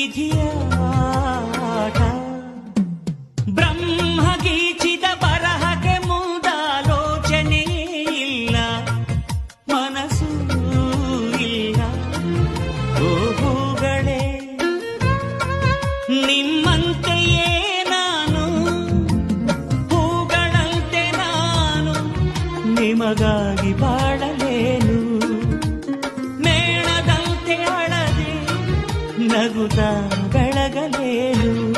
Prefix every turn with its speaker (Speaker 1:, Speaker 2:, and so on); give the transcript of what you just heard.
Speaker 1: ವಿಧಿಯ ಆಟ. ಬ್ರಹ್ಮ ಗೀಚಿದ ಬರಹಕ್ಕೆ ಮುಂದಾಲೋಚನೆ ಇಲ್ಲ, ಮನಸ್ಸೂ ಇಲ್ಲ. ಓ ಹೂಗಳೇ, ನಿಮ್ಮಂತೆಯೇ ನಾನು, ಹೂಗಳಂತೆ ನಾನು ನಿಮಗಾಗಿ ಬಾಳಲೇನು. ಮೇಣದಂತೆ ಅಳದೆ ನಗುತ್ತಾ ಬೆಳಗಲೇನು.